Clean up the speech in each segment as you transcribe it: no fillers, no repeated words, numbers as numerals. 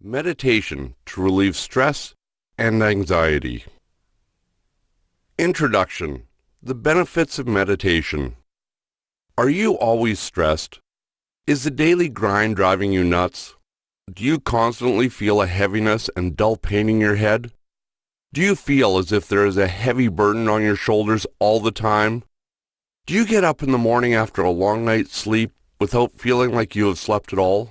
Meditation to relieve stress and anxiety. Introduction. The benefits of meditation. Are you always stressed? Is the daily grind driving you nuts? Do you constantly feel a heaviness and dull pain in your head? Do you feel as if there is a heavy burden on your shoulders all the time? Do you get up in the morning after a long night's sleep without feeling like you have slept at all?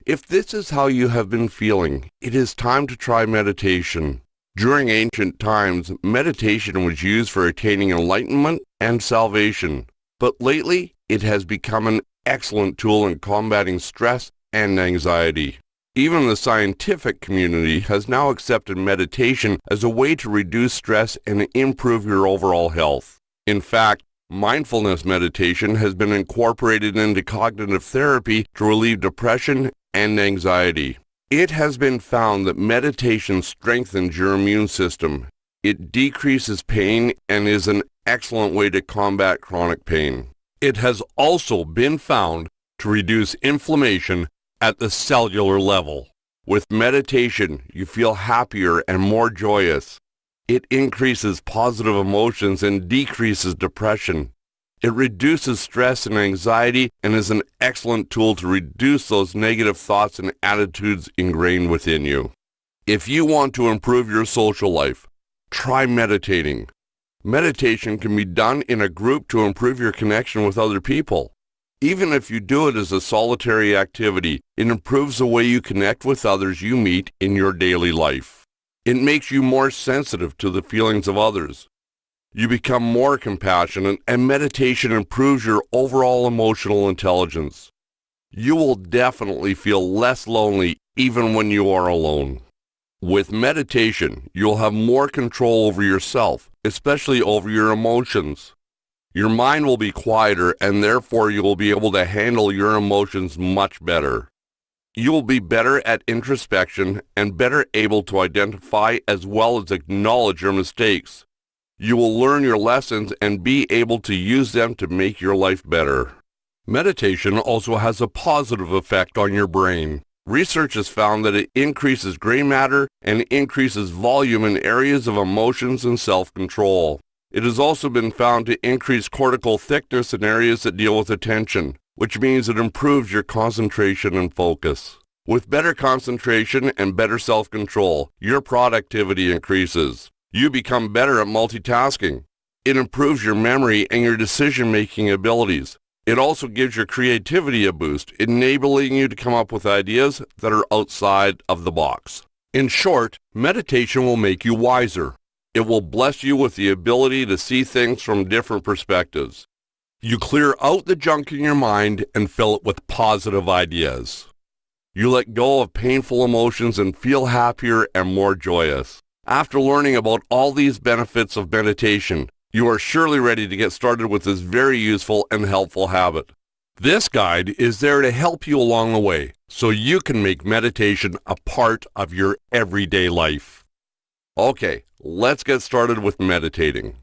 If this is how you have been feeling, it is time to try meditation. During ancient times, meditation was used for attaining enlightenment and salvation, but lately it has become an excellent tool in combating stress and anxiety. Even the scientific community has now accepted meditation as a way to reduce stress and improve your overall health. In fact, mindfulness meditation has been incorporated into cognitive therapy to relieve depression and anxiety. It has been found that meditation strengthens your immune system. It decreases pain and is an excellent way to combat chronic pain. It has also been found to reduce inflammation at the cellular level. With meditation, you feel happier and more joyous. It increases positive emotions and decreases depression. It reduces stress and anxiety and is an excellent tool to reduce those negative thoughts and attitudes ingrained within you. If you want to improve your social life, try meditating. Meditation can be done in a group to improve your connection with other people. Even if you do it as a solitary activity, it improves the way you connect with others you meet in your daily life. It makes you more sensitive to the feelings of others. You become more compassionate, and meditation improves your overall emotional intelligence. You will definitely feel less lonely even when you are alone. With meditation, you'll have more control over yourself, especially over your emotions. Your mind will be quieter, and therefore you will be able to handle your emotions much better. You will be better at introspection and better able to identify as well as acknowledge your mistakes. You will learn your lessons and be able to use them to make your life better. Meditation also has a positive effect on your brain. Research has found that it increases gray matter and increases volume in areas of emotions and self-control. It has also been found to increase cortical thickness in areas that deal with attention, which means it improves your concentration and focus. With better concentration and better self-control, your productivity increases. You become better at multitasking. It improves your memory and your decision-making abilities. It also gives your creativity a boost, enabling you to come up with ideas that are outside of the box. In short, meditation will make you wiser. It will bless you with the ability to see things from different perspectives. You clear out the junk in your mind and fill it with positive ideas. You let go of painful emotions and feel happier and more joyous. After learning about all these benefits of meditation, you are surely ready to get started with this very useful and helpful habit. This guide is there to help you along the way so you can make meditation a part of your everyday life. Okay, let's get started with meditating.